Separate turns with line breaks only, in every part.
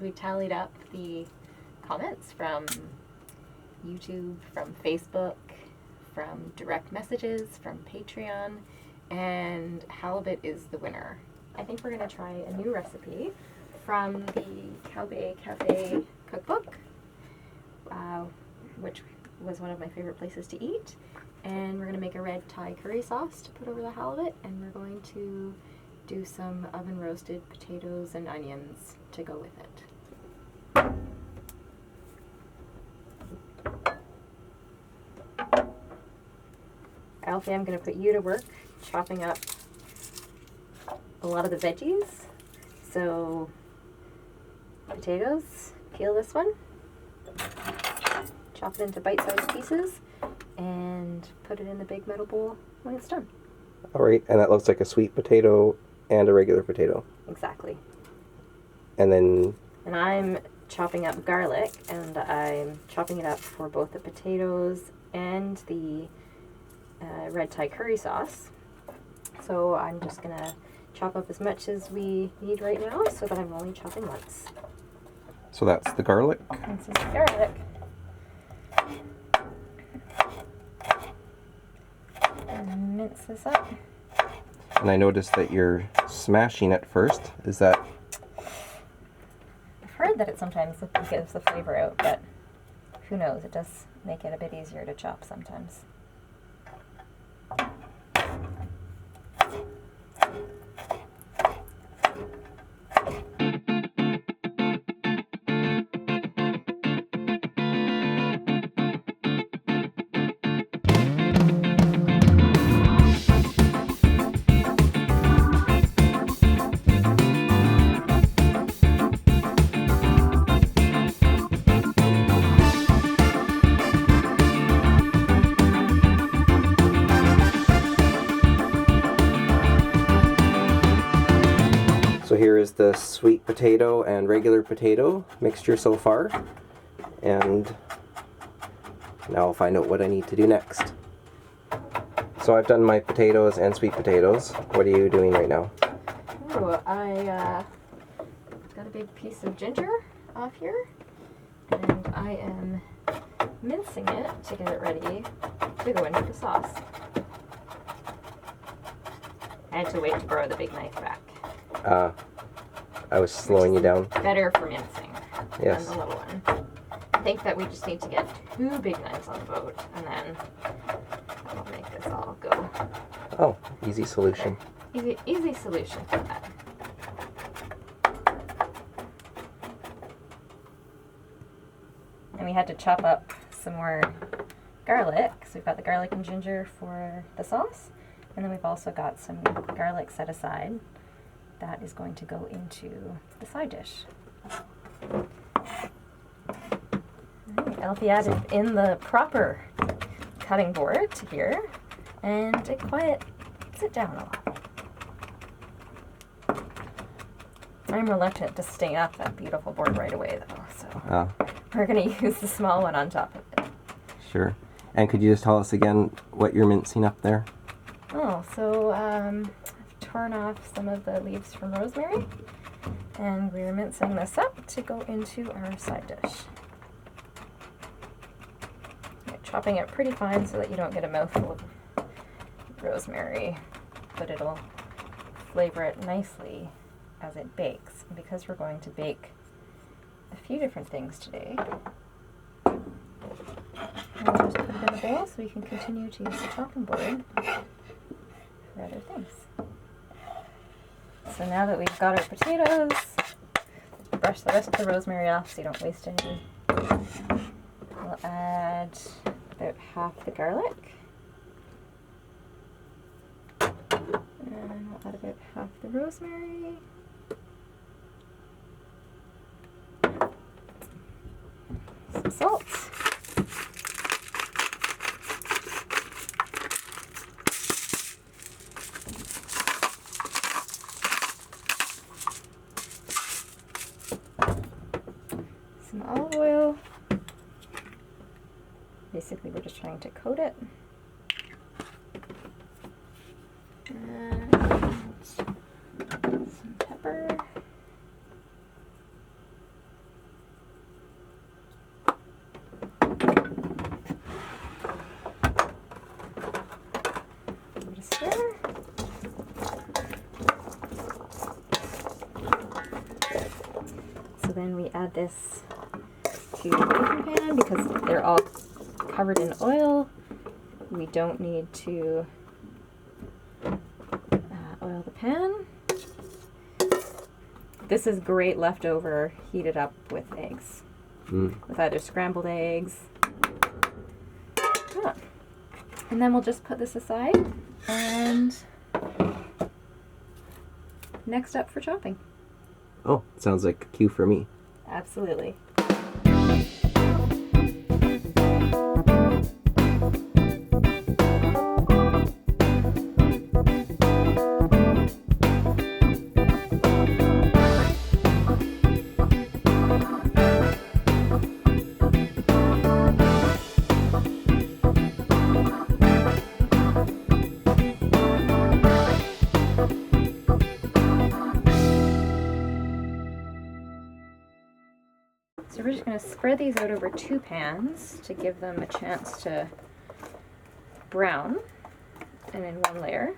we tallied up the comments from YouTube, from Facebook, from direct messages, from Patreon, and halibut is the winner. I think we're going to try a new recipe from the Cow Bay Cafe cookbook, which was one of my favorite places to eat. And we're going to make a red Thai curry sauce to put over the halibut, and we're going to do some oven roasted potatoes and onions to go with it. Alfie, I'm going to put you to work chopping up a lot of the veggies. So, potatoes, peel this one, chop it into bite-sized pieces, and put it in the big metal bowl when it's done.
Alright, and that looks like a sweet potato and a regular potato.
Exactly.
And then...
And I'm chopping up garlic, and I'm chopping it up for both the potatoes and the red Thai curry sauce. So I'm just going to chop up as much as we need right now so that I'm only chopping once.
So that's the garlic?
This is the garlic. And mince this up.
And I noticed that you're smashing it first. Is that...
I've heard that it sometimes gives the flavor out, but who knows? It does make it a bit easier to chop sometimes.
So here is the sweet potato and regular potato mixture so far. And now I'll find out what I need to do next. So I've done my potatoes and sweet potatoes. What are you doing right now?
Oh, I got a big piece of ginger off here, and I am mincing it to get it ready to go into the sauce. I had to wait to borrow the big knife back.
I was slowing you down.
Better for mincing
Yes.
than the little one. I think that we just need to get 2 big knives on the boat, and then I'll make this all go.
Oh, easy solution.
Easy solution for that. And we had to chop up some more garlic. So we've got the garlic and ginger for the sauce, and then we've also got some garlic set aside that is going to go into the side dish. Right, Alfie added in the proper cutting board to here, and it quiets it down a lot. I'm reluctant to sting up that beautiful board right away, though, so we're going to use the small one on top of it.
Sure. And could you just tell us again what you're mincing up there?
Oh, so I've torn off some of the leaves from rosemary, and we're mincing this up to go into our side dish. You're chopping it pretty fine so that you don't get a mouthful of rosemary, but it'll flavor it nicely as it bakes. And because we're going to bake a few different things today, I'll just put it in the bowl so we can continue to use the chopping board for other things. So now that we've got our potatoes, brush the rest of the rosemary off so you don't waste any. We'll add about half the garlic. And we'll add about half the rosemary. Some salt. Some olive oil. Basically, we're just trying to coat it. And some pepper. this to the baking pan because they're all covered in oil. We don't need to oil the pan. This is great leftover heated up with eggs. With either scrambled eggs. And then we'll just put this aside and next up for chopping.
Oh, sounds like a cue for me.
Absolutely. So we're just going to spread these out over 2 pans to give them a chance to brown and in one layer.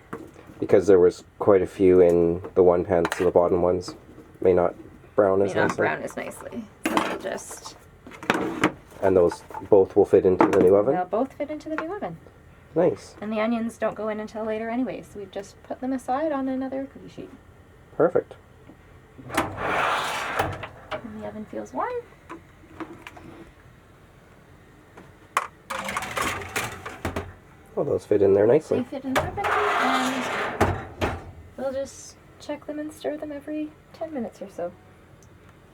Because there was quite a few in the one pan, so the bottom ones may not brown as nicely.
May not brown as nicely. So we'll just...
And those both will fit into the new oven?
They'll both fit into the new oven.
Nice.
And the onions don't go in until later anyway, so we've just put them aside on another cookie sheet.
Perfect.
And the oven feels warm.
Well, those fit in there nicely.
They fit in there and we'll just check them and stir them every 10 minutes or so.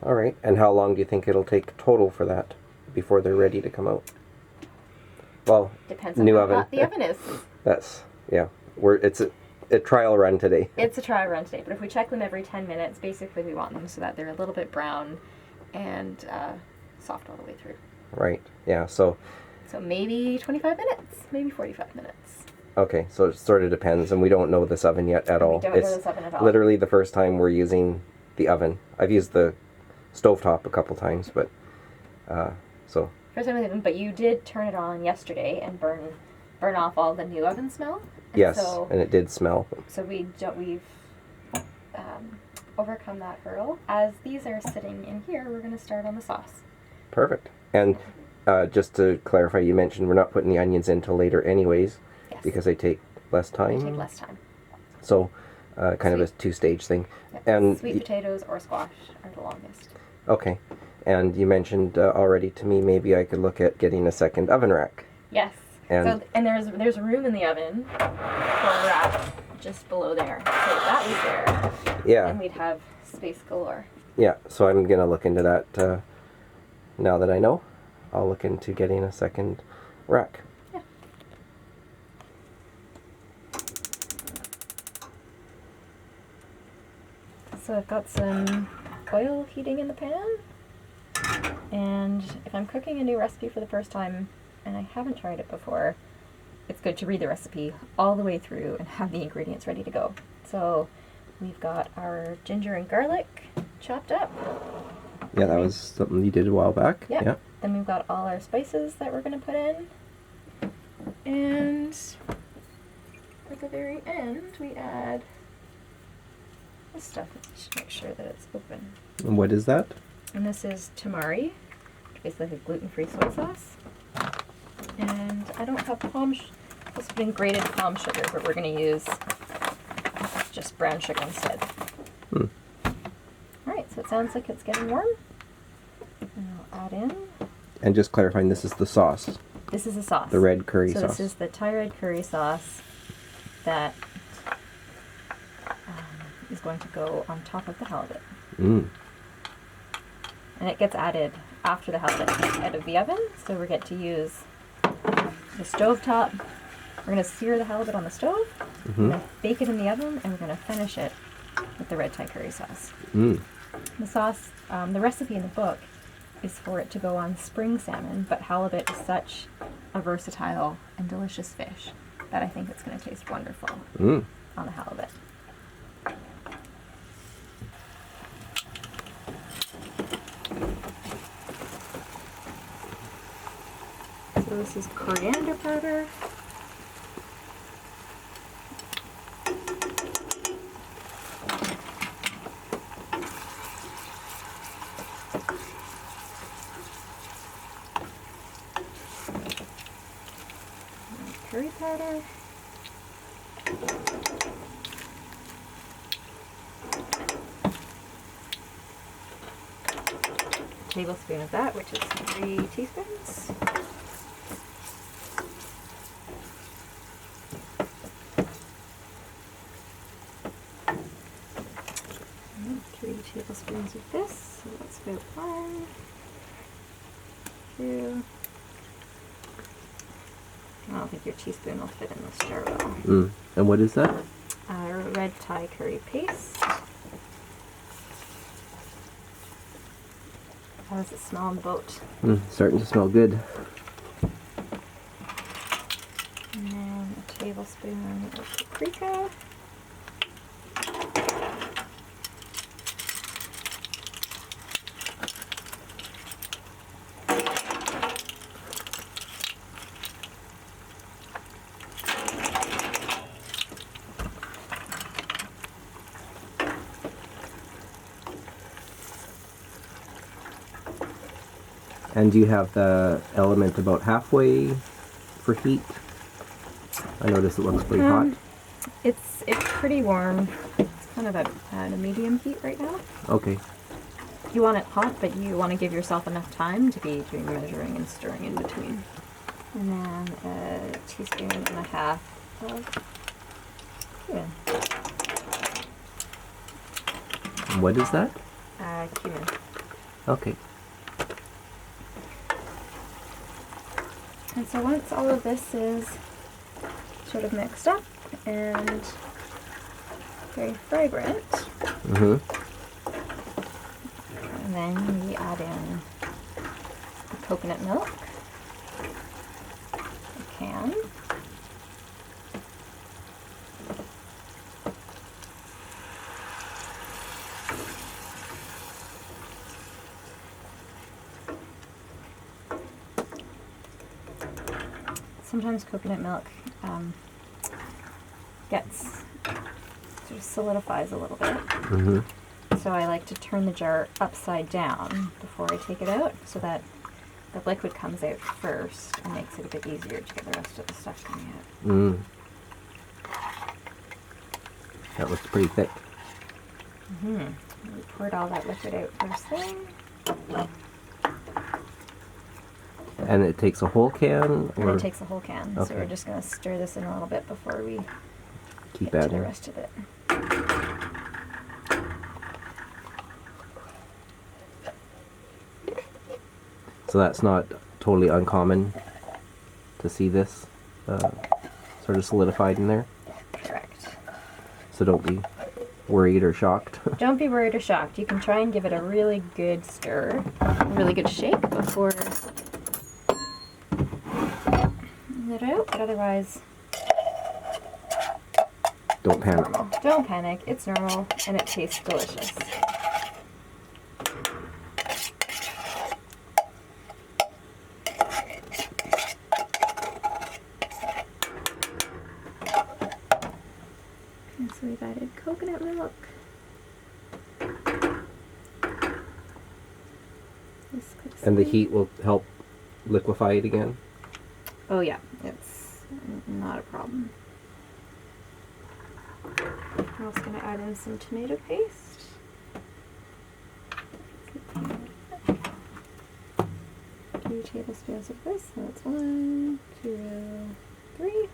All right. And how long do you think it'll take total for that before they're ready to come out? Well,
depends on
new
how
oven.
hot the oven is.
That's, yeah. It's a trial run today.
It's a trial run today, but if we check them every 10 minutes, basically we want them so that they're a little bit brown and soft all the way through.
Right. Yeah. So
maybe 25 minutes, maybe 45 minutes.
Okay, so it sort of depends, and we don't know this oven yet at all.
We don't know this oven at all.
Literally the first time we're using the oven. I've used the stovetop a couple times, but so.
First time with oven, but you did turn it on yesterday and burn off all the new oven smell. And
yes,
so,
and it did smell.
So we've overcome that hurdle. As these are sitting in here, we're going to start on the sauce.
Perfect. And just to clarify, you mentioned we're not putting the onions in till later anyways,
yes,
because they take less time.
They take less time.
So kind of a two-stage thing.
Yep.
And
sweet potatoes or squash are the longest.
Okay. And you mentioned already to me maybe I could look at getting a second oven rack.
Yes. And there's room in the oven for a rack just below there. So if that was there,
yeah,
then we'd have space galore.
Yeah, so I'm going to look into that now that I know. I'll look into getting a second rack.
Yeah. So I've got some oil heating in the pan. And if I'm cooking a new recipe for the first time and I haven't tried it before, it's good to read the recipe all the way through and have the ingredients ready to go. So we've got our ginger and garlic chopped up.
Yeah, that was something you did a while back.
Yep.
Yeah.
Then we've got all our spices that we're going to put in. And at the very end, we add this stuff. Just make sure that it's open.
And what is that?
And this is tamari, which is like a gluten-free soy sauce. And I don't have this has been grated palm sugar, but we're going to use just brown sugar instead. Alright, so it sounds like it's getting warm. And I'll add in.
And just clarifying, this is the sauce.
This is a sauce.
The red curry sauce.
So this is the Thai red curry sauce that is going to go on top of the halibut. And it gets added after the halibut comes out of the oven, so we get to use the stove top. We're going to sear the halibut on the stove, we're going to bake it in the oven, and we're going to finish it with the red Thai curry sauce. The sauce, the recipe in the book is for it to go on spring salmon, but halibut is such a versatile and delicious fish that I think it's going to taste wonderful on the halibut. So this is coriander powder. curry powder. Tablespoon of that, which is 3 teaspoons. And 3 tablespoons of this, so that's about 1, 2. I don't think your teaspoon will fit in this jar well.
And what is that?
Red Thai curry paste. How does it smell on the boat?
Starting to smell good.
And then a tablespoon of paprika.
And do you have the element about halfway for heat? I notice it looks pretty hot.
It's pretty warm. It's kind of at a medium heat right now.
Okay.
You want it hot, but you want to give yourself enough time to be doing measuring and stirring in between. And then a teaspoon and a half of cumin.
What is that?
Cumin.
Okay.
And so once all of this is sort of mixed up and very fragrant,
Mm-hmm.
and then we add in the coconut milk, a can, sometimes coconut milk gets sort of solidifies a little bit.
Mm-hmm.
So I like to turn the jar upside down before I take it out so that the liquid comes out first and makes it a bit easier to get the rest of the stuff coming out.
That looks pretty thick.
We poured all that liquid out first thing.
And it takes a whole can?
And
Or
it takes a whole can. So
Okay.
we're just going to stir this in a little bit before we
keep
get to the
adding?
rest of it.
So that's not totally uncommon to see this sort of solidified in there?
Correct.
So don't be worried or shocked.
Don't be worried or shocked. You can try and give it a really good stir, a really good shake before let it out, but otherwise
Don't panic.
don't panic. It's normal and it tastes delicious. And so we've added coconut milk.
And the heat will help liquefy it again?
Oh yeah, it's not a problem. I'm also going to add in some tomato paste. 3 tablespoons of this, so that's 1, 2, 3.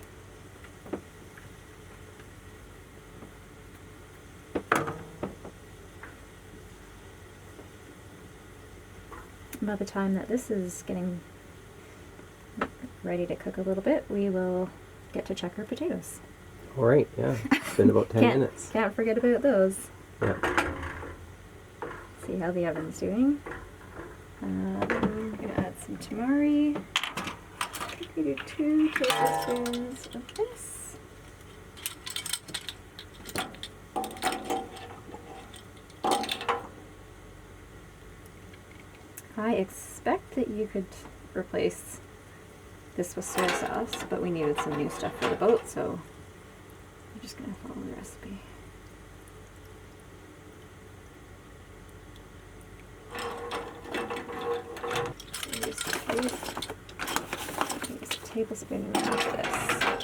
By the time that this is getting ready to cook a little bit, we will get to check our potatoes.
All right, yeah. It's been about 10 minutes.
Can't forget about those.
Yeah.
See how the oven's doing. I'm going to add some tamari. We do 2 tablespoons of this. I expect that you could replace this with soy sauce, but we needed some new stuff for the boat, so I'm just going to follow the recipe. So use a tablespoon of this.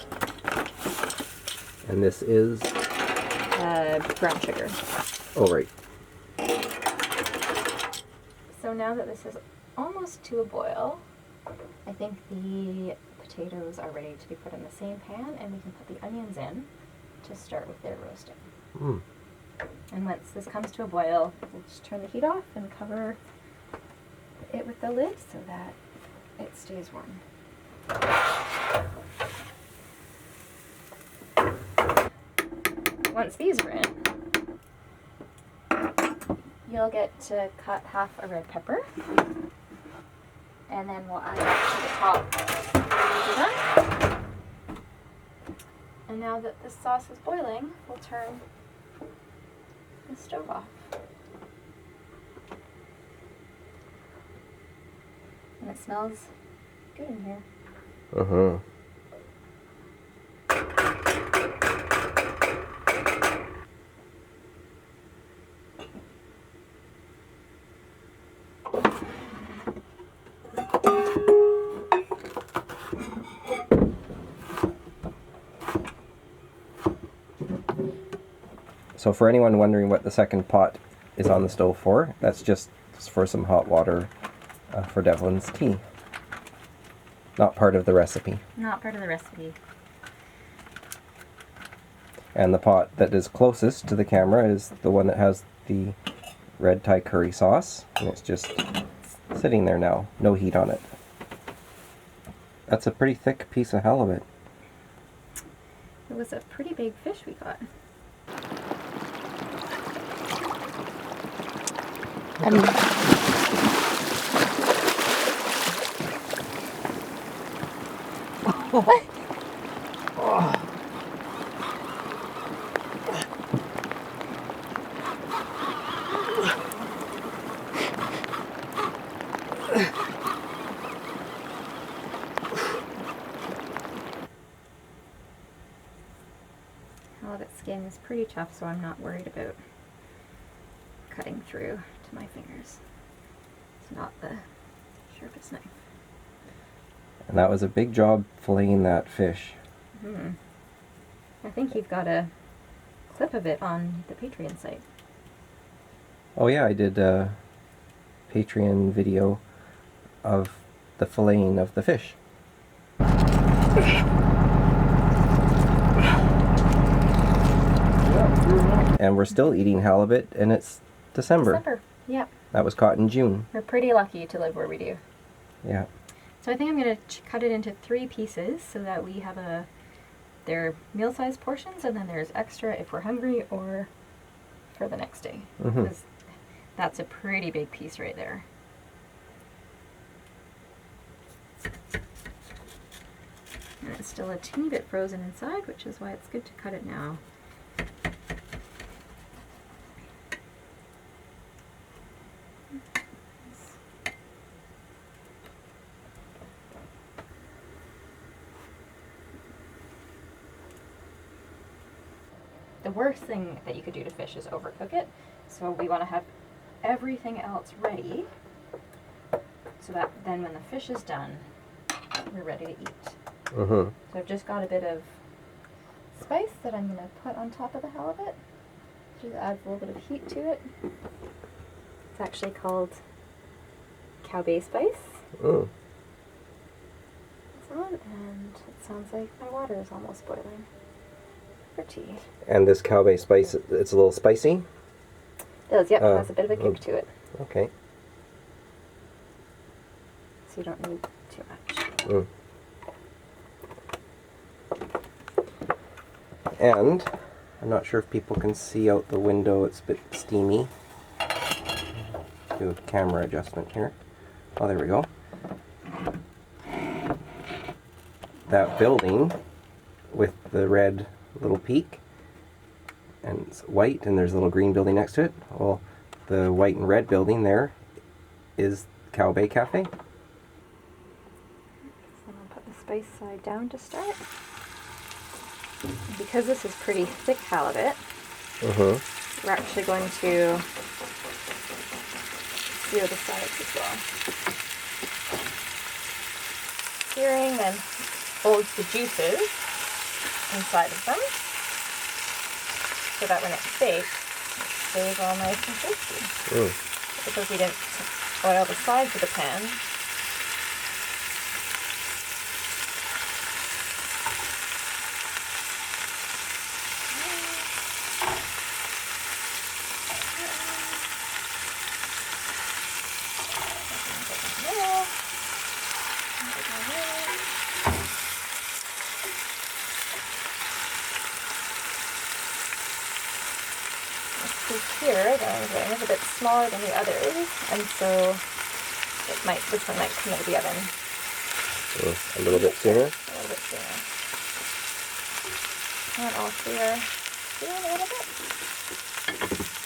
And this is?
Brown sugar.
Oh, right.
So now that this is almost to a boil, I think the potatoes are ready to be put in the same pan, and we can put the onions in to start with their roasting.
Mm.
And once this comes to a boil, we'll just turn the heat off and cover it with the lid so that it stays warm. Once these are in, you'll get to cut half a red pepper, and then we'll add that to the top when these are done. And now that the sauce is boiling, we'll turn the stove off. And it smells good in here.
Uh-huh. So for anyone wondering what the second pot is on the stove for, that's just for some hot water for Devlin's tea. Not part of the recipe.
Not part of the recipe.
And the pot that is closest to the camera is the one that has the red Thai curry sauce, and it's just sitting there now, no heat on it. That's a pretty thick piece of halibut.
It was a pretty big fish we got. Halibut skin is pretty tough, so I'm not worried about cutting through to my fingers. It's not the sharpest knife.
And that was a big job filleting that fish.
Mm-hmm. I think you've got a clip of it on the Patreon site.
Oh yeah, I did a Patreon video of the filleting of the fish. And we're still eating halibut, and it's December.
Yep.
That was caught in June.
We're pretty lucky to live where we do.
Yeah.
So I think I'm going to cut it into 3 pieces so that we have they're meal-sized portions, and then there's extra if we're hungry or for the next day.
Mm-hmm.
Because that's a pretty big piece right there. And it's still a teeny bit frozen inside, which is why it's good to cut it now. The worst thing that you could do to fish is overcook it. So we want to have everything else ready so that then when the fish is done, we're ready to eat.
Mm-hmm.
So I've just got a bit of spice that I'm going to put on top of the halibut. Just adds a little bit of heat to it. It's actually called cow bay spice.
Mm.
It's on, and it sounds like my water is almost boiling for tea.
And this cow bay spice, it's a little spicy?
It does, yep, it has a bit of a kick to it.
Okay.
So you don't need too much.
Mm. And I'm not sure if people can see out the window, it's a bit steamy. Do a camera adjustment here. Oh, there we go. That building with the red little peak, and it's white, and there's a little green building next to it. Well, the white and red building there is Cow Bay Cafe.
So I'm going to put the spice side down to start. Because this is pretty thick halibut, we're actually going to sear the sides as well. Searing then holds the juices inside of them, so that when it bakes, it stays all nice and crispy. Because we didn't oil the sides of the pan. Here, the wing is a bit smaller than the others, and so this one might come out of the oven
A little bit sooner.
a little bit sooner. And all three are doing a little bit.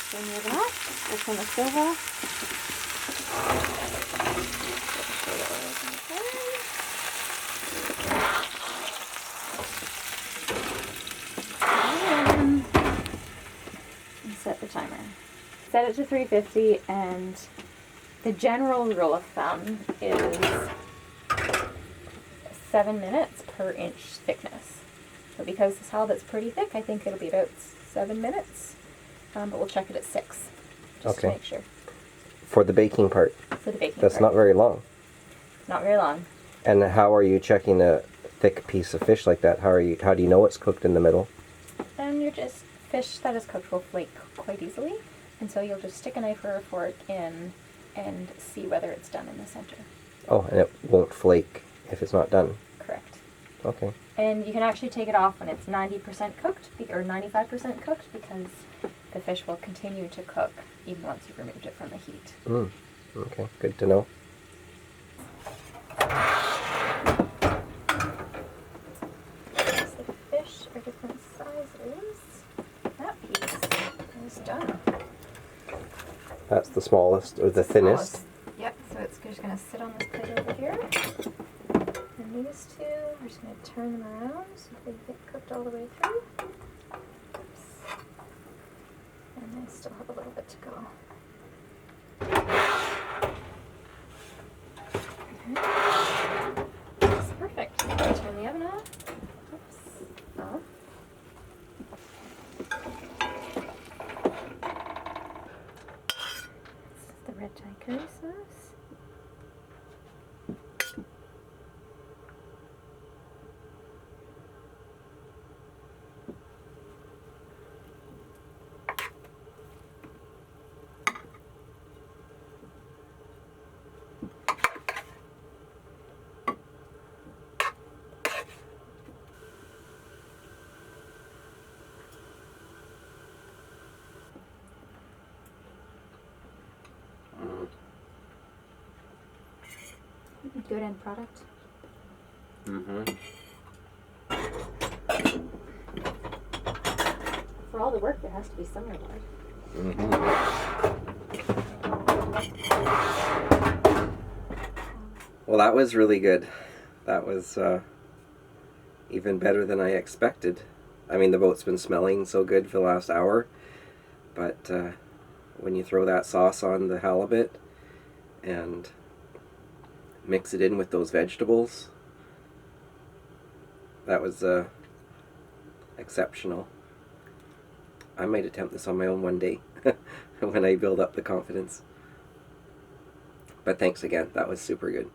Turn the oven off. This one the stove off. Set the timer. Set it to 350, and the general rule of thumb is 7 minutes per inch thickness. So because this halibut's pretty thick, I think it'll be about 7 minutes, but we'll check it at 6, just to make sure.
For the baking part.
For the baking
That's
part.
not very long.
Not very long.
And how are you checking a thick piece of fish like that? How do you know it's cooked in the middle?
And fish that is cooked will flake quite easily, and so you'll just stick a knife or a fork in and see whether it's done in the center.
Oh, and it won't flake if it's not done.
Correct.
Okay.
And you can actually take it off when it's 90% cooked or 95% cooked, because the fish will continue to cook even once you've removed it from the heat.
Okay, good to know.
So the fish are different sizes. That piece is done.
That's the smallest, or the thinnest.
Yep, so it's just going to sit on this plate over here. And these two, we're just going to turn them around so they get cooked all the way through. Oops. And they still have a little bit to go. Okay. That's perfect. Turn the oven off. Oops. Off. This is the Red Thai Curry sauce. Good end product. For all the work, there has to be some reward.
Well, that was really good. That was even better than I expected. I mean, the boat's been smelling so good for the last hour, but when you throw that sauce on the halibut and mix it in with those vegetables, that was exceptional. I might attempt this on my own one day when I build up the confidence. But thanks again, that was super good.